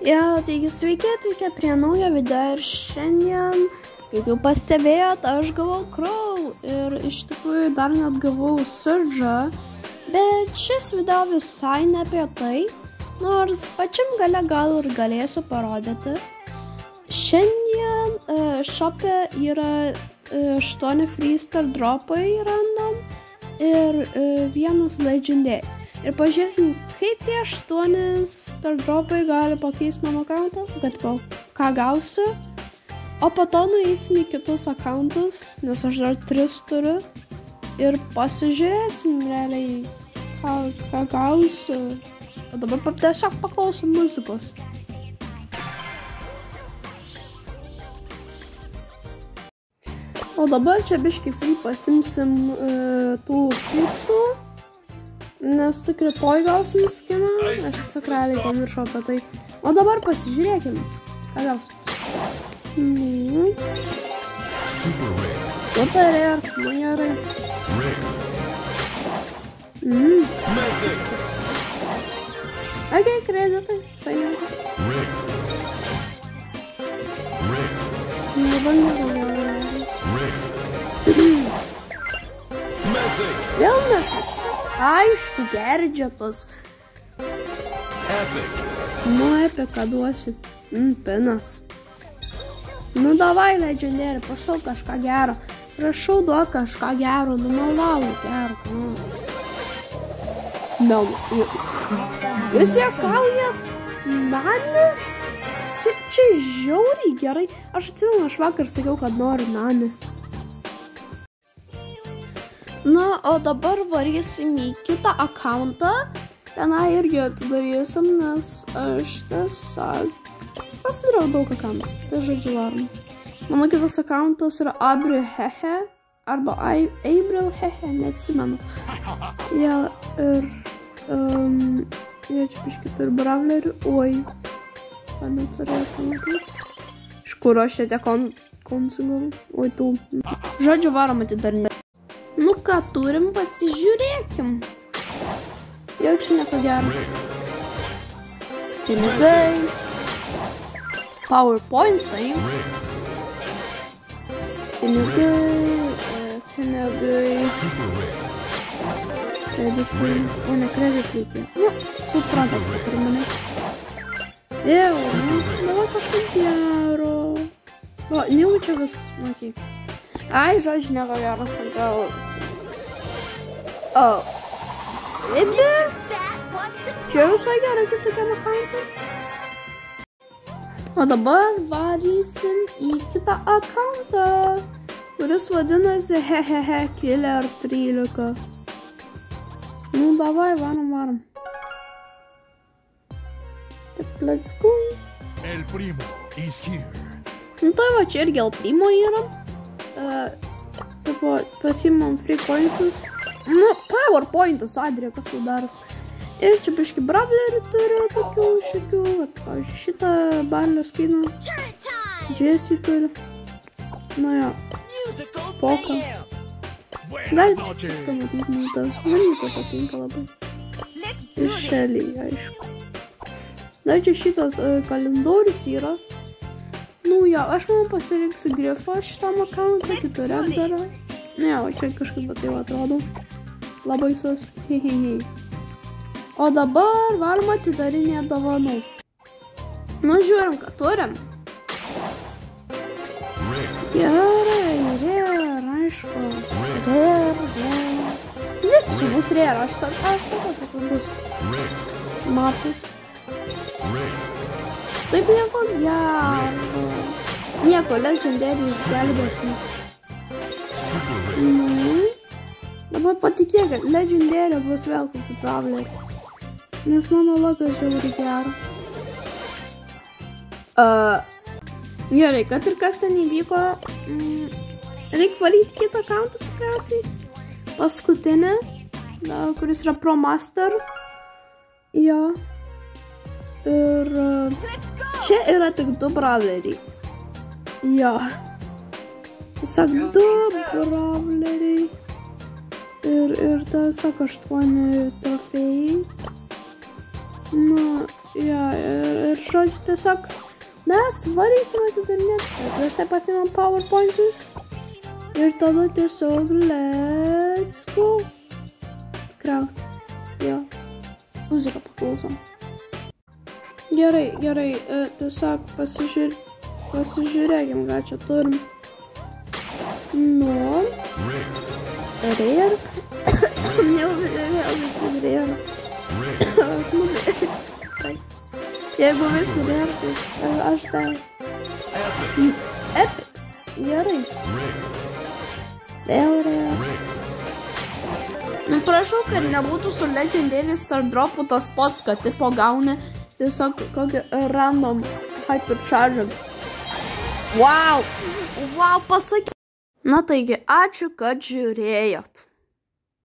Taigi sveiki atvykę prie naujo video ir šiandien, kaip jau pastebėjot, aš gavau Crow ir iš tikrųjų dar net gavau Surge'ą, bet šis video visai ne apie tai, nors pačiam gale gal ir galėsiu parodyti. Šiandien shop'e yra 8 freestar dropai random ir vienas legendary. Ir pažiūrėsim, kaip tie 8 star dropai gali pakeisti mano accountą, kad ką gausiu. O po to nueisim į kitus accountus, nes aš dar 3 turiu. Ir pasižiūrėsim realiai, ką gausiu. O dabar tiesiog paklausom muzikos. O dabar čia biškai free pasimsim tų fiksų. Nes tik rytoj gausim skiną, aš tiesiog realiai pamiršau apie tai. O dabar pasižiūrėkim, ką gausim. Super rare, man gerai. Ok, kreditai, visai gerai. Vėl mes. Aišku, gerdžetas. Nu, epiką duosi. Pinas. Nu, davai, legendary, prašau kažką gero. Prašau, duok kažką gero. Nu, melau, gero. Melu. Jūs juokaujat? Nani? Čia žiauriai gerai. Aš atsimenu, aš vakar sakiau, kad noriu nani. Na, o dabar varysim į kitą accountą. Tenai irgi atidarysim, nes aš tiesiog pasidariau daug accountų. Tai žodžiu varom. Mano kitas accountas yra Abril Hehe arba Abril Hehe, neatsimenu. Ja, ir čia biškį turiu bravlerių. Oi, tą neturėjau pamatyti. Iš kur aš čia konsigavau? Oi, tų. Žodžiu varom atidarinti. Nu ką turim, pasižiūrėkim. Jau čia nieko gero. Pinigai. PowerPointsai. Pinigai. Kreditai. O ne kreditai. Nu, supratot, kad turi mane. Jau, nu kažkaip gero. O, nejaučia viskas, matyk. Ai, žodžiu, nieko gero. Gal... O. Ebi. Čia visai gerai, kaip tokiam accountui. O dabar varysim į kitą accountą, kuris vadinasi Hehehe Killer 13. Nu, davai, varom. Taip, let's go. El primo is here. Nu, tai va, čia irgi El primo yra. Pasimam free pointus. Nu, PowerPointus, Adrija, kas tai daros. Ir čia biškį bravlerį turiu tokių šikių. Pavyzdžiui, šitą barlio skiną. Jesse turiu. Nu jo. Poką. Galite viską matyti, tas. Man tai patinka labai. Ir Shelly, aišku. Dar čia šitas kalendorius yra. Nu jo, aš man pasirinksiu grifą šitam accountą, kitur Edgarą. Ne, o čia kažkaip tai atrodo. Labai sus. O dabar varom atidarinėti dovanų. Nu, žiūrim, ką turim. Gerai, aišku. Vis čia bus rėra, aš sakau, kad bus. Matot. Taip nieko gero. Nieko, legendary gelbės mus. Dabar patikėk, kad legendary bus vėl kokį bravleris. Nes mano lakas žiauriai geras. Gerai, kad ir kas ten įvyko, reikia valyti kitą accountą tikriausiai. Paskutinę, kuris yra Pro Master. Jo. Ir čia yra tik 2 bravleriai. Jo. Tiesiog 2 bravleriai. Ir tiesiog 8 trofėjai. Nu, Ja, ir žodžiu, tiesiog mes varysim atidarinėti. Prieš tai pasimam PowerPointus. Ir tada tiesiog let's go. Tikriausiai. Jo. Muziką paklausom. Gerai, tiesiog pasižiūrėkim, ką čia turim. Nu. Rėr. Jau visi rėr. Jeigu visi rėr, tai aš tai. Epic. Gerai. Vėl rėr. Nu, prašau, kad nebūtų su Legendary Star Dropu tas pats, kad tipo gauni tiesiog kokį random Hypercharger. Wow, pasakyk. Na taigi, ačiū, kad žiūrėjot.